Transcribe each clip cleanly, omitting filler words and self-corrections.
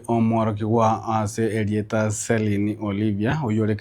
Omwaro kigwa ase Elieta Celine Olivia uyore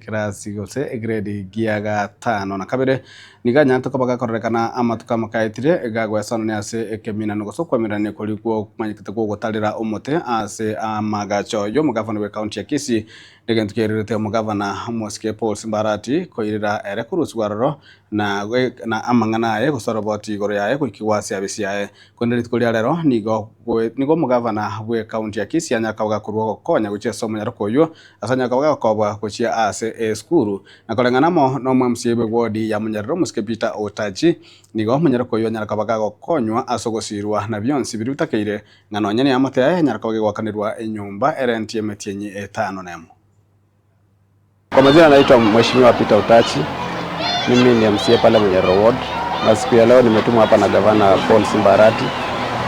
kirasi gose grade gia gatano na kabere niganya tukabaga korekana amatuka makaitire gagwesana ne ase ekeminano goso kwamirane koliko kumanyikite ko gotarira omote ase amagacho yo mugavana we county ya Kisii ndegentu kerete mugavana Mosike Paul Simbarati koirira erekurusi gwaroro na amangana aye gosoroboti igoro yaye kuikiwasi abisi yaye konderi tukulia rero nigo mugavana we county ya Kisii anyakaga kurwo konya guche somo nyarokoyo asanyakaga kobwa kuchia ase skuru na kolenganamo no mwamsiebe wodi ya munyarro Mosike Peter Otachi nigo munyarokoyo nyakaga gokonywa asogosirwa na byonsi birutakeire ngano nyene amate aye nyakaga gwakanirwa enyumba erentie metienyi 5 nemo. Kwa majina naitwa Mheshimiwa Peter Otachi. Mimi ni MCA pale Munyarro Ward. Na siku ya leo nimetumwa hapa na Gavana Paul Simbarati.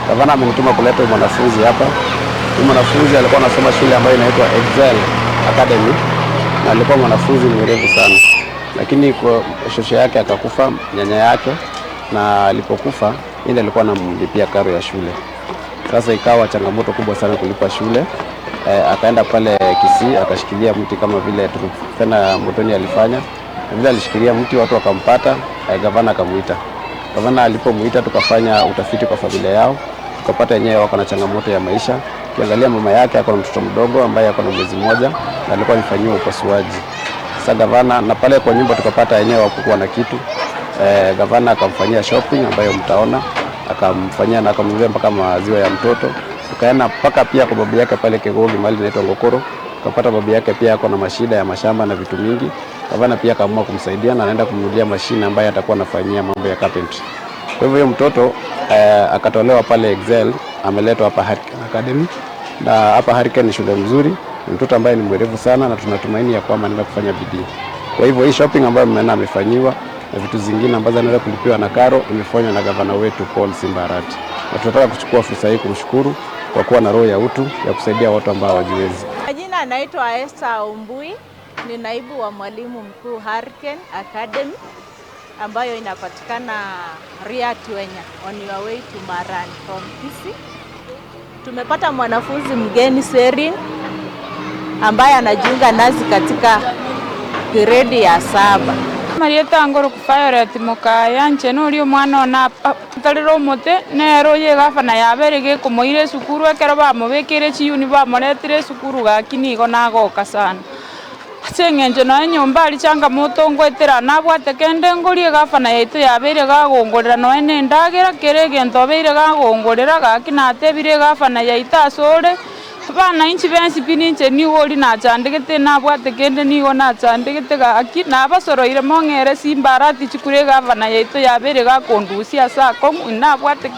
Gavana amenituma kuleta mwanafunzi hapa. Huyu mwanafunzi alikuwa anasoma shule ambayo inaitwa Excel Academy na alikuwa mwanafunzi mwerevu sana. Lakini kwa shosho yake akakufa, nyanya yake, na alipokufa yeye alikuwa anamlipia karo ya shule. Sasa ikawa changamoto kubwa sana kulipa shule. Akaenda pale Kisii akashikilia mti kama vile tena Motoni alifanya. Vile alishikilia mti watu wakampata, gavana akamuita. Gavana alipomuita tukafanya utafiti kwa familia yao. Tukapata yenyewe wako na changamoto ya maisha. Kiangalia mama yake ako na mtoto mdogo ambaye ako na mwezi mmoja na alikuwa alifanyiwa upasuaji. Sasa gavana na pale kwa nyumba tukapata yenyewe hakukuwa na kitu. Gavana akamfanyia shopping ambayo mtaona, akamfanyia na akamnunulia mpaka maziwa ya mtoto. Tukaenda mpaka pia kwa babu yake pale Kegogi mahali inaitwa Ngokoro. Tukapata babu yake pia ako na mashida ya mashamba na vitu mingi. Gavana pia akaamua kumsaidia na anaenda kumnunulia mashine ambayo atakuwa anafanyia mambo ya carpentry. Kwa hivyo mtoto akatolewa pale Excel, ameletwa hapa Hurricane Academy. Na hapa Hurricane ni shule mzuri, mtoto ambaye ni mwerevu sana na tunatumaini ya kwamba anaenda kufanya bidii. Kwa hivyo hii shopping ambayo mmeona amefanyiwa na vitu zingine ambazo anaenda kulipiwa na karo imefanywa na gavana wetu Paul Simbarati. Na tunataka kuchukua fursa hii kumshukuru kwa kuwa na roho ya utu ya kusaidia watu ambao hawajiwezi. Majina anaitwa Esther Ombui, ni naibu wa mwalimu mkuu Hurricane Academy ambayo inapatikana Riatwenya on your way to Marani from Kisii. Tumepata mwanafunzi mgeni Celine ambaye anajiunga nasi katika grade ya 7. Marieta ngoro kufayore mukaya ncheno uri mwana ona tariro mote nero ye gafana yaberege kumoire sukuru ekero bamubekere chiyuni bamoretire sukuru gakini go nagoka sana sengenje no nyomba ali changamoto ngwetera nabwate kende ngorie gafana yaitu yabere gagongorera no ene ndagera kerege ntobere gagongorera gakina atebire gafana yaita sore bana inchi bensi pininche ni wori na chandegete nabwate kende ni go na chandegete gaki nabasoroire mongere Simbarati chikure gavana yaitu yabere gakondusia sako nabwate